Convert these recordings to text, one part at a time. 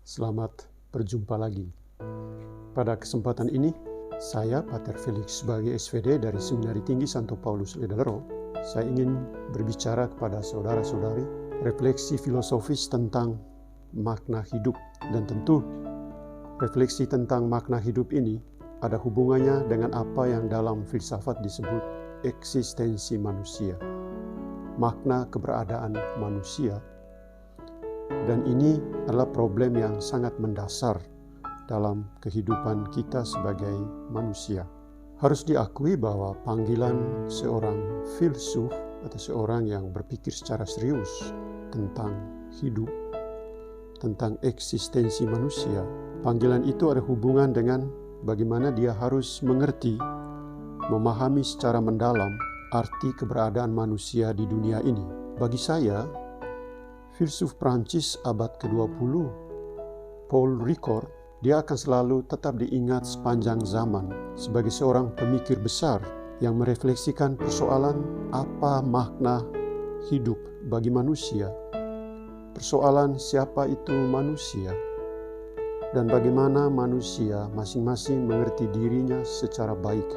Selamat berjumpa lagi. Pada kesempatan ini, saya Pater Felix sebagai SVD dari Seminari Tinggi Santo Paulus Ledelero, saya ingin berbicara kepada saudara-saudari refleksi filosofis tentang makna hidup. Dan tentu, refleksi tentang makna hidup ini ada hubungannya dengan apa yang dalam filsafat disebut eksistensi manusia, makna keberadaan manusia. Dan ini adalah problem yang sangat mendasar dalam kehidupan kita sebagai manusia. Harus diakui bahwa panggilan seorang filsuf atau seorang yang berpikir secara serius tentang hidup, tentang eksistensi manusia, panggilan itu ada hubungan dengan bagaimana dia harus mengerti, memahami secara mendalam arti keberadaan manusia di dunia ini. Bagi saya, filsuf Prancis abad ke-20, Paul Ricoeur, dia akan selalu tetap diingat sepanjang zaman sebagai seorang pemikir besar yang merefleksikan persoalan apa makna hidup bagi manusia, persoalan siapa itu manusia, dan bagaimana manusia masing-masing mengerti dirinya secara baik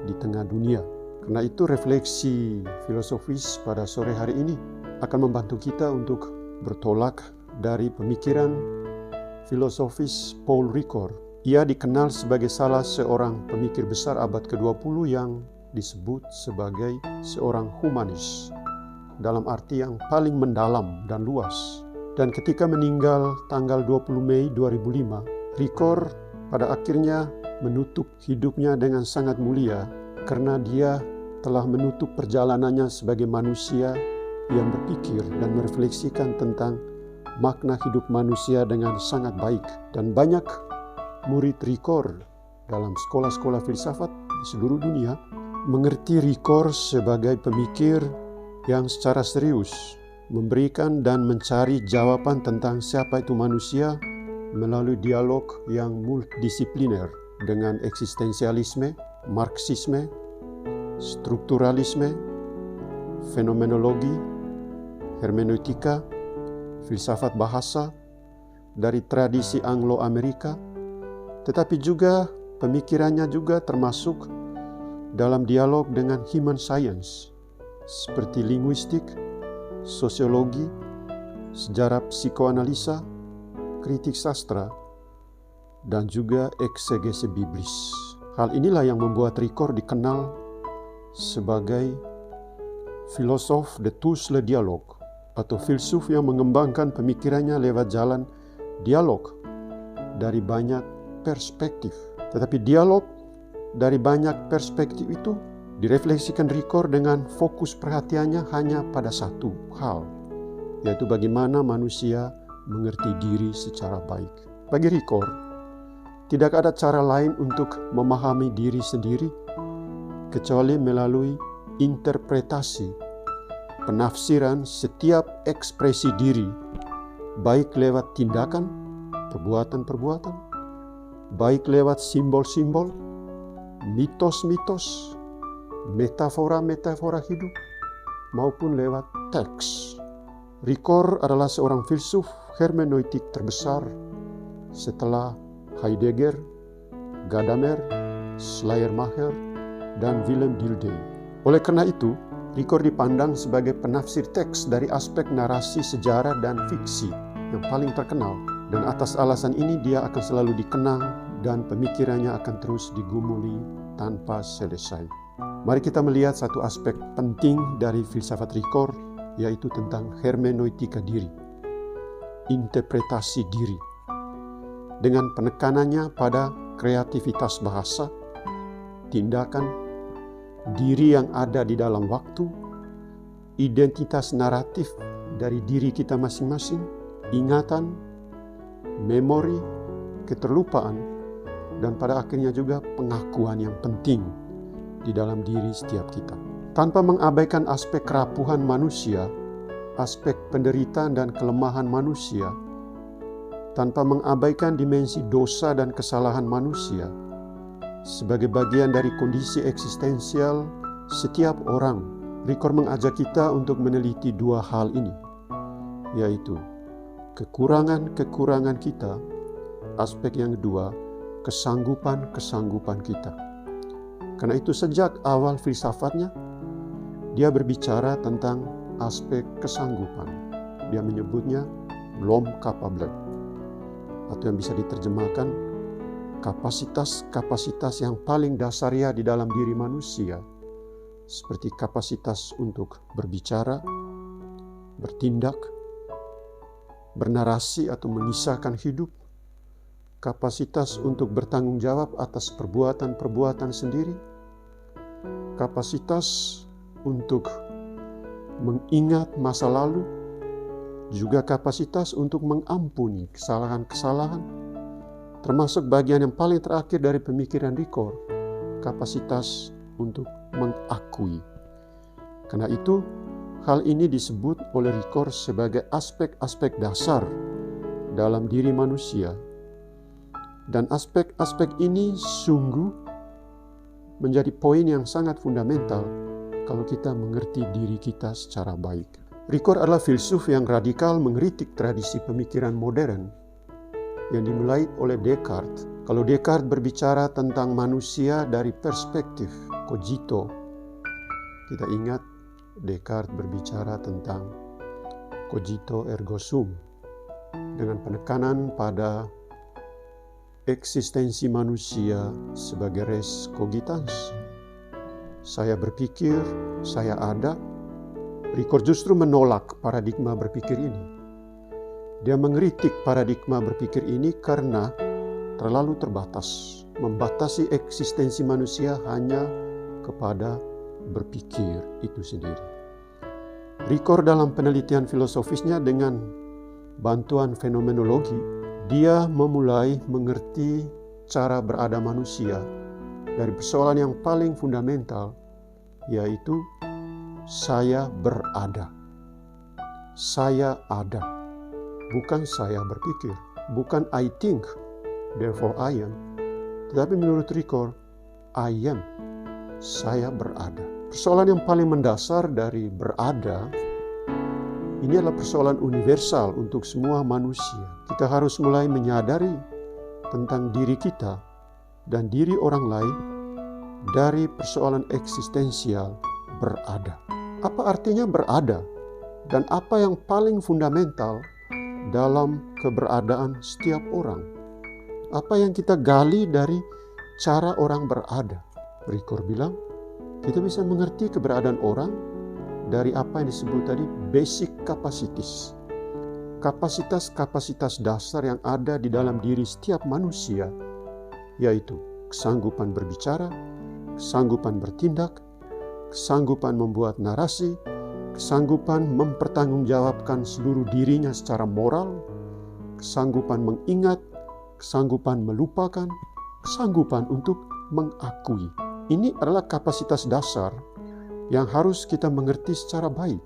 di tengah dunia. Karena itu refleksi filosofis pada sore hari ini akan membantu kita untuk bertolak dari pemikiran filosofis Paul Ricoeur. Ia dikenal sebagai salah seorang pemikir besar abad ke-20 yang disebut sebagai seorang humanis, dalam arti yang paling mendalam dan luas. Dan ketika meninggal tanggal 20 Mei 2005, Ricoeur pada akhirnya menutup hidupnya dengan sangat mulia karena dia telah menutup perjalanannya sebagai manusia yang berpikir dan merefleksikan tentang makna hidup manusia dengan sangat baik. Dan banyak murid Ricoeur dalam sekolah-sekolah filsafat di seluruh dunia mengerti Ricoeur sebagai pemikir yang secara serius memberikan dan mencari jawaban tentang siapa itu manusia melalui dialog yang multidisipliner dengan eksistensialisme, marxisme, strukturalisme, fenomenologi, hermeneutika, filsafat bahasa dari tradisi Anglo-Amerika, tetapi juga pemikirannya juga termasuk dalam dialog dengan human science seperti linguistik, sosiologi, sejarah psikoanalisa, kritik sastra, dan juga eksegese biblis. Hal inilah yang membuat Ricoeur dikenal sebagai filosof de tous les dialogues, atau filsuf yang mengembangkan pemikirannya lewat jalan dialog dari banyak perspektif. Tetapi dialog dari banyak perspektif itu direfleksikan Ricoeur dengan fokus perhatiannya hanya pada satu hal, yaitu bagaimana manusia mengerti diri secara baik. Bagi Ricoeur, tidak ada cara lain untuk memahami diri sendiri kecuali melalui interpretasi, penafsiran setiap ekspresi diri, baik lewat tindakan, perbuatan-perbuatan, baik lewat simbol-simbol, mitos-mitos, metafora-metafora hidup, maupun lewat teks. Ricoeur adalah seorang filsuf hermeneutik terbesar setelah Heidegger, Gadamer, Schleiermacher, dan Willem Dilthey. Oleh karena itu, Ricoeur dipandang sebagai penafsir teks dari aspek narasi sejarah dan fiksi yang paling terkenal. Dan atas alasan ini dia akan selalu dikenang dan pemikirannya akan terus digumuli tanpa selesai. Mari kita melihat satu aspek penting dari filsafat Ricoeur, yaitu tentang hermeneutika diri, interpretasi diri, dengan penekanannya pada kreativitas bahasa, tindakan, diri yang ada di dalam waktu, identitas naratif dari diri kita masing-masing, ingatan, memori, keterlupaan, dan pada akhirnya juga pengakuan yang penting di dalam diri setiap kita. Tanpa mengabaikan aspek kerapuhan manusia, aspek penderitaan dan kelemahan manusia, tanpa mengabaikan dimensi dosa dan kesalahan manusia, sebagai bagian dari kondisi eksistensial setiap orang, Ricoeur mengajak kita untuk meneliti dua hal ini, yaitu kekurangan-kekurangan kita. Aspek yang kedua, kesanggupan-kesanggupan kita. Karena itu sejak awal filsafatnya, dia berbicara tentang aspek kesanggupan. Dia menyebutnya belum capable, atau yang bisa diterjemahkan kapasitas-kapasitas yang paling dasarnya di dalam diri manusia, seperti kapasitas untuk berbicara, bertindak, bernarasi atau mengisahkan hidup, kapasitas untuk bertanggung jawab atas perbuatan-perbuatan sendiri, kapasitas untuk mengingat masa lalu, juga kapasitas untuk mengampuni kesalahan-kesalahan, termasuk bagian yang paling terakhir dari pemikiran Ricoeur, kapasitas untuk mengakui. Karena itu, hal ini disebut oleh Ricoeur sebagai aspek-aspek dasar dalam diri manusia. Dan aspek-aspek ini sungguh menjadi poin yang sangat fundamental kalau kita mengerti diri kita secara baik. Ricoeur adalah filsuf yang radikal mengkritik tradisi pemikiran modern yang dimulai oleh Descartes. Kalau Descartes berbicara tentang manusia dari perspektif cogito, kita ingat Descartes berbicara tentang cogito ergo sum dengan penekanan pada eksistensi manusia sebagai res cogitans. Saya berpikir, saya ada. Ricoeur justru menolak paradigma berpikir ini. Dia mengkritik paradigma berpikir ini karena terlalu terbatas, membatasi eksistensi manusia hanya kepada berpikir itu sendiri. Ricoeur dalam penelitian filosofisnya dengan bantuan fenomenologi, dia memulai mengerti cara berada manusia dari persoalan yang paling fundamental, yaitu saya berada. Saya ada, bukan saya berpikir, bukan I think, therefore I am, tetapi menurut Ricoeur, I am, saya berada. Persoalan yang paling mendasar dari berada ini adalah persoalan universal untuk semua manusia. Kita harus mulai menyadari tentang diri kita dan diri orang lain dari persoalan eksistensial berada. Apa artinya berada? Dan apa yang paling fundamental dalam keberadaan setiap orang? Apa yang kita gali dari cara orang berada? Ricoeur bilang, kita bisa mengerti keberadaan orang dari apa yang disebut tadi basic capacities. Kapasitas-kapasitas dasar yang ada di dalam diri setiap manusia, yaitu kesanggupan berbicara, kesanggupan bertindak, kesanggupan membuat narasi, kesanggupan mempertanggungjawabkan seluruh dirinya secara moral, kesanggupan mengingat, kesanggupan melupakan, kesanggupan untuk mengakui. Ini adalah kapasitas dasar yang harus kita mengerti secara baik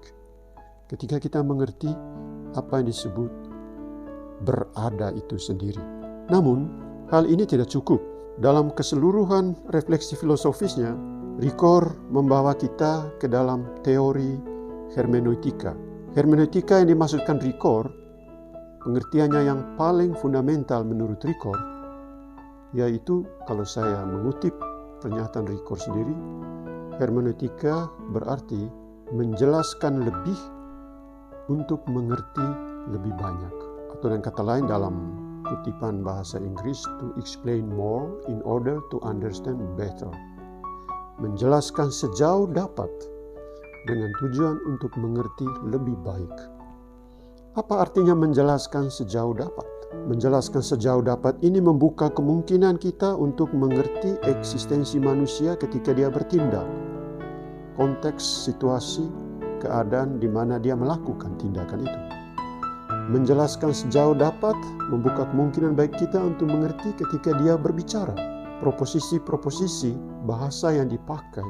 ketika kita mengerti apa yang disebut berada itu sendiri. Namun, hal ini tidak cukup. Dalam keseluruhan refleksi filosofisnya, Ricoeur membawa kita ke dalam teori hermeneutika. Hermeneutika yang dimaksudkan Ricoeur, pengertiannya yang paling fundamental menurut Ricoeur, yaitu kalau saya mengutip pernyataan Ricoeur sendiri, hermeneutika berarti menjelaskan lebih untuk mengerti lebih banyak. Atau dengan kata lain dalam kutipan bahasa Inggris, to explain more in order to understand better. Menjelaskan sejauh dapat dengan tujuan untuk mengerti lebih baik. Apa artinya menjelaskan sejauh dapat? Menjelaskan sejauh dapat ini membuka kemungkinan kita untuk mengerti eksistensi manusia ketika dia bertindak. Konteks, situasi, keadaan di mana dia melakukan tindakan itu. Menjelaskan sejauh dapat membuka kemungkinan baik kita untuk mengerti ketika dia berbicara. Proposisi-proposisi bahasa yang dipakai,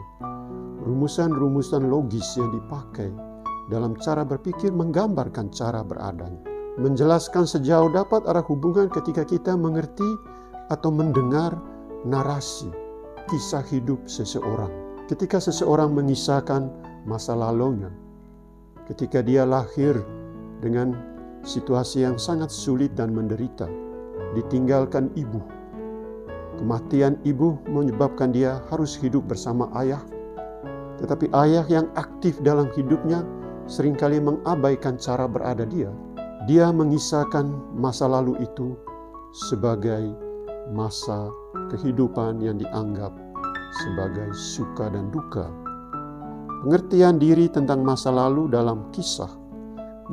rumusan-rumusan logis yang dipakai dalam cara berpikir menggambarkan cara beradanya. Menjelaskan sejauh dapat ada hubungan ketika kita mengerti atau mendengar narasi, kisah hidup seseorang. Ketika seseorang mengisahkan masa lalunya, ketika dia lahir dengan situasi yang sangat sulit dan menderita, ditinggalkan ibu. Kematian ibu menyebabkan dia harus hidup bersama ayah, tetapi ayah yang aktif dalam hidupnya seringkali mengabaikan cara berada dia. Dia mengisahkan masa lalu itu sebagai masa kehidupan yang dianggap sebagai suka dan duka. Pengertian diri tentang masa lalu dalam kisah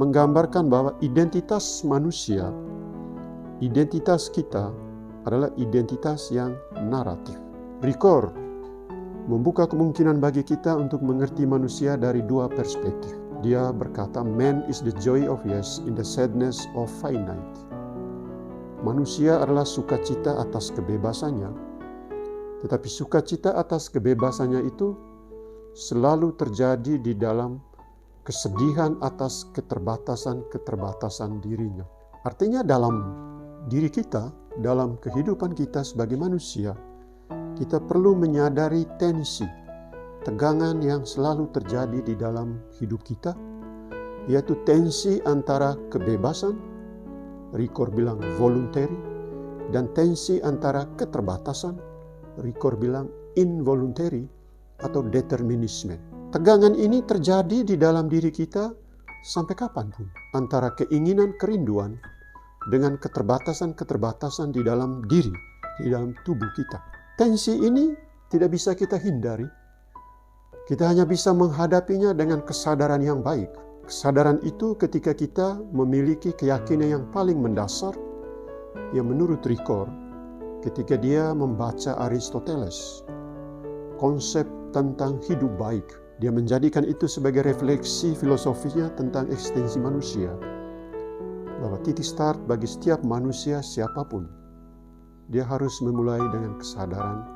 menggambarkan bahwa identitas manusia, identitas kita adalah identitas yang naratif. Ricord membuka kemungkinan bagi kita untuk mengerti manusia dari dua perspektif. Dia berkata, man is the joy of yes in the sadness of finite. Manusia adalah sukacita atas kebebasannya, tetapi sukacita atas kebebasannya itu selalu terjadi di dalam kesedihan atas keterbatasan-keterbatasan dirinya. Artinya dalam diri kita, dalam kehidupan kita sebagai manusia, kita perlu menyadari tensi, tegangan yang selalu terjadi di dalam hidup kita, yaitu tensi antara kebebasan, Ricord bilang voluntary, dan tensi antara keterbatasan, Ricord bilang involuntary atau determinisme. Tegangan ini terjadi di dalam diri kita sampai kapanpun, antara keinginan kerinduan dengan keterbatasan-keterbatasan di dalam diri, di dalam tubuh kita. Tensi ini tidak bisa kita hindari. Kita hanya bisa menghadapinya dengan kesadaran yang baik. Kesadaran itu ketika kita memiliki keyakinan yang paling mendasar, yang menurut Ricord, ketika dia membaca Aristoteles, konsep tentang hidup baik, dia menjadikan itu sebagai refleksi filosofisnya tentang eksistensi manusia. Bahwa titik start bagi setiap manusia siapapun, dia harus memulai dengan kesadaran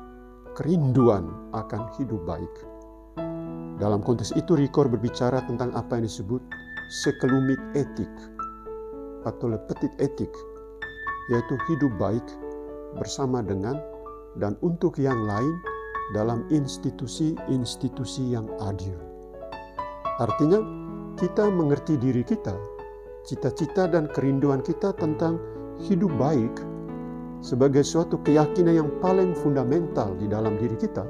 kerinduan akan hidup baik. Dalam konteks itu, Ricord berbicara tentang apa yang disebut sekelumit etik atau le petit etik, yaitu hidup baik bersama dengan dan untuk yang lain dalam institusi-institusi yang adil. Artinya, kita mengerti diri kita, cita-cita dan kerinduan kita tentang hidup baik sebagai suatu keyakinan yang paling fundamental di dalam diri kita.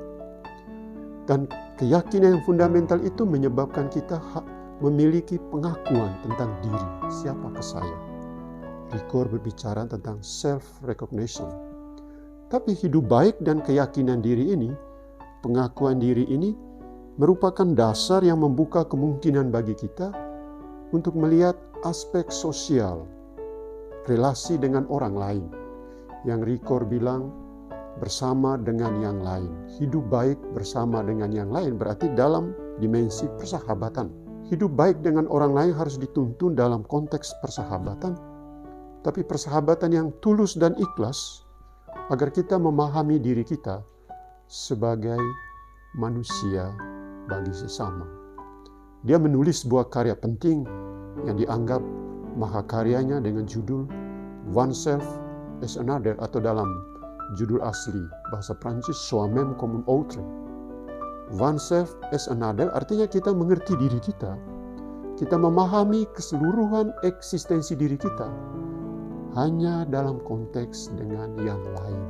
Dan keyakinan yang fundamental itu menyebabkan kita memiliki pengakuan tentang diri, siapakah saya. Ricord berbicara tentang self-recognition. Tapi hidup baik dan keyakinan diri ini, pengakuan diri ini, merupakan dasar yang membuka kemungkinan bagi kita untuk melihat aspek sosial, relasi dengan orang lain. Yang Ricord bilang, bersama dengan yang lain. Hidup baik bersama dengan yang lain berarti dalam dimensi persahabatan. Hidup baik dengan orang lain harus dituntun dalam konteks persahabatan, tapi persahabatan yang tulus dan ikhlas agar kita memahami diri kita sebagai manusia bagi sesama. Dia menulis sebuah karya penting yang dianggap mahakaryanya dengan judul Oneself as Another, atau dalam judul asli bahasa Prancis Soi-même comme un autre. Oneself as Another artinya kita mengerti diri kita. Kita memahami keseluruhan eksistensi diri kita hanya dalam konteks dengan yang lain.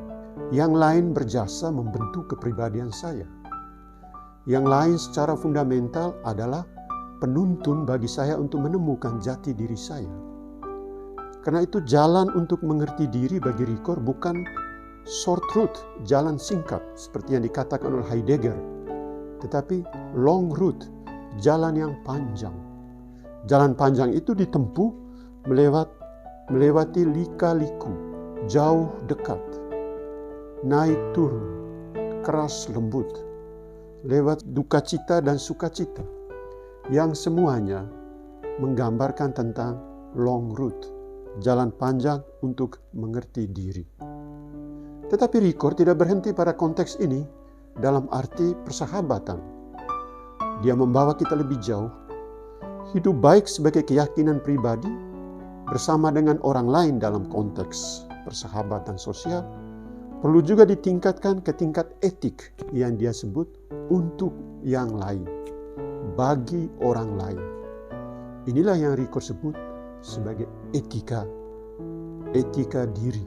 Yang lain berjasa membentuk kepribadian saya. Yang lain secara fundamental adalah penuntun bagi saya untuk menemukan jati diri saya. Karena itu jalan untuk mengerti diri bagi Ricord bukan short route, jalan singkat seperti yang dikatakan oleh Heidegger, tetapi long route, jalan yang panjang. Jalan panjang itu ditempuh melewati lika-liku, jauh dekat, naik turun, keras lembut, lewat duka cita dan sukacita, yang semuanya menggambarkan tentang long route, jalan panjang untuk mengerti diri. Tetapi Ricord tidak berhenti pada konteks ini dalam arti persahabatan. Dia membawa kita lebih jauh. Hidup baik sebagai keyakinan pribadi bersama dengan orang lain dalam konteks persahabatan sosial perlu juga ditingkatkan ke tingkat etik yang dia sebut untuk yang lain, bagi orang lain. Inilah yang Ricord sebut sebagai etika diri.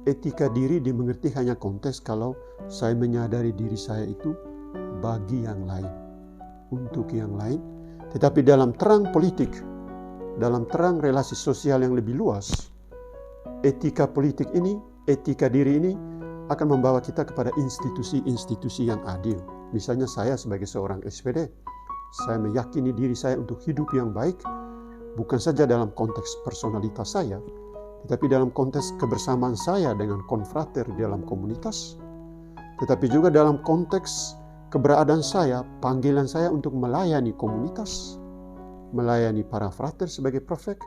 Etika diri dimengerti hanya konteks kalau saya menyadari diri saya itu bagi yang lain, untuk yang lain. Tetapi dalam terang politik, dalam terang relasi sosial yang lebih luas, etika politik ini, etika diri ini akan membawa kita kepada institusi-institusi yang adil. Misalnya saya sebagai seorang SPD, saya meyakini diri saya untuk hidup yang baik, bukan saja dalam konteks personalitas saya, tetapi dalam konteks kebersamaan saya dengan konfrater di dalam komunitas, tetapi juga dalam konteks keberadaan saya, panggilan saya untuk melayani komunitas, melayani para frater sebagai prefek,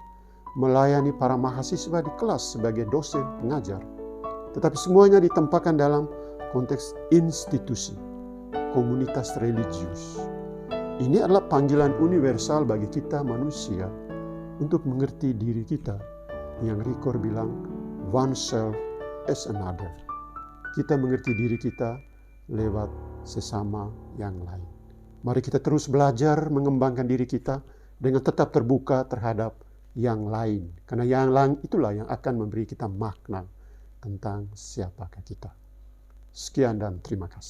melayani para mahasiswa di kelas sebagai dosen pengajar. Tetapi semuanya ditempatkan dalam konteks institusi, komunitas religius. Ini adalah panggilan universal bagi kita manusia untuk mengerti diri kita, yang Ricoeur bilang, oneself as another. Kita mengerti diri kita lewat sesama yang lain. Mari kita terus belajar mengembangkan diri kita dengan tetap terbuka terhadap yang lain. Karena yang lain itulah yang akan memberi kita makna tentang siapakah kita. Sekian dan terima kasih.